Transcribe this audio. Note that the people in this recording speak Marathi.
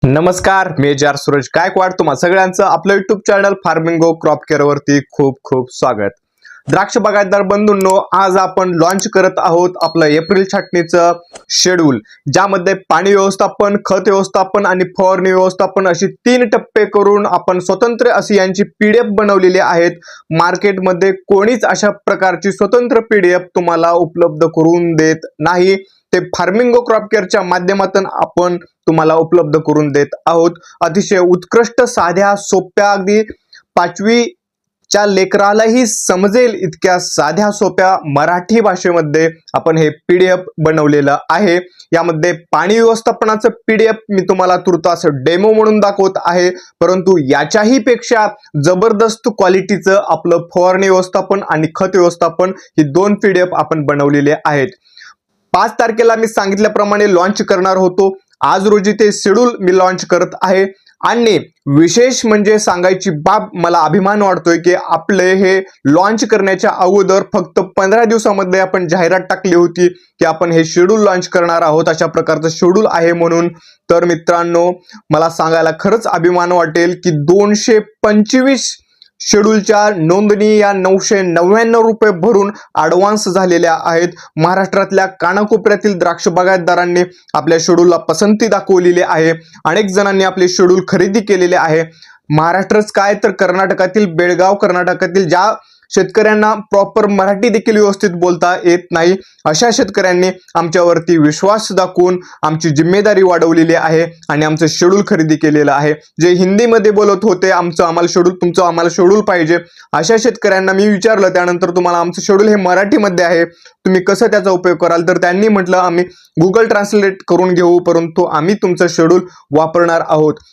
नमस्कार, मी सूरज गायकवाड. तुम्हा सगळ्यांचं आपलं युट्यूब चॅनल फार्मिंगो क्रॉप केअर वरती खूप खूप स्वागत. द्राक्ष बागायतदार बंधूंनो, आज आपण लॉन्च करत आहोत आपलं एप्रिल छाटणीचं शेड्यूल, ज्यामध्ये पाणी व्यवस्थापन, खत व्यवस्थापन आणि फवारणी व्यवस्थापन अशी 3 टप्पे करून आपण स्वतंत्र अशी यांची पीडीएफ बनवलेली आहेत. मार्केटमध्ये कोणीच अशा प्रकारची स्वतंत्र पीडीएफ तुम्हाला उपलब्ध करून देत नाही. ते फार्मिंगो क्रॉप केअरच्या माध्यमातून आपण तुम्हाला उपलब्ध करून देत आहोत. अतिशय उत्कृष्ट, साध्या, सोप्या, अगदी 5वीच्या लेकरालाही समजेल इतक्या साध्या सोप्या मराठी भाषेमध्ये आपण हे पीडीएफ बनवलेलं आहे. यामध्ये पाणी व्यवस्थापनाचं पीडीएफ मी तुम्हाला तुर्तास डेमो म्हणून दाखवत आहे, परंतु याच्याही पेक्षा जबरदस्त क्वालिटीचं आपलं फवारणी व्यवस्थापन आणि खत व्यवस्थापन ही 2 पीडीएफ आपण बनवलेले आहेत. 5 तारखेला मी सांगितल्याप्रमाणे लॉन्च करणार होतो. आज रोजी ते शेड्यूल मी लॉन्च करत आहे. आणि विशेष म्हणजे सांगायची बाब, मला अभिमान वाटतोय की आपले हे लॉन्च करण्याच्या अगोदर फक्त 15 दिवसामध्ये आपण जाहिरात टाकली होती की आपण हे शेड्यूल लॉन्च करणार आहोत, अशा प्रकारचं शेड्यूल आहे म्हणून. तर मित्रांनो, मला सांगायला खरंच अभिमान वाटेल की 225 शेड्यूलच्या नोंदणी या 999 रुपये भरून ॲडव्हान्स झालेल्या आहेत. महाराष्ट्रातल्या कानाकोपऱ्यातील द्राक्ष बागायतदारांनी आपल्या शेड्यूलला पसंती दाखवलेली आहे. अनेक जणांनी आपले शेड्यूल खरेदी केलेले आहे. महाराष्ट्रच काय तर कर्नाटकातील, बेळगाव कर्नाटकातील ज्या शेतकऱ्यांना प्रॉपर मराठी देखील व्यवस्थित बोलता येत नाही, अशा शेतकऱ्यांनी आमच्यावरती विश्वास दाखवून आमची जिम्मेदारी वाढवलेली आहे आणि आमचं शेड्यूल खरेदी केलेलं आहे. जे हिंदीमध्ये बोलत होते आम्हाला शेड्यूल, तुमचं आम्हाला शेड्यूल पाहिजे, अशा शेतकऱ्यांना मी विचारलं त्यानंतर तुम्हाला आमचं शेड्यूल हे मराठीमध्ये आहे, तुम्ही कसं त्याचा उपयोग कराल, तर त्यांनी म्हटलं आम्ही गुगल ट्रान्सलेट करून घेऊ, परंतु आम्ही तुमचं शेड्यूल वापरणार आहोत.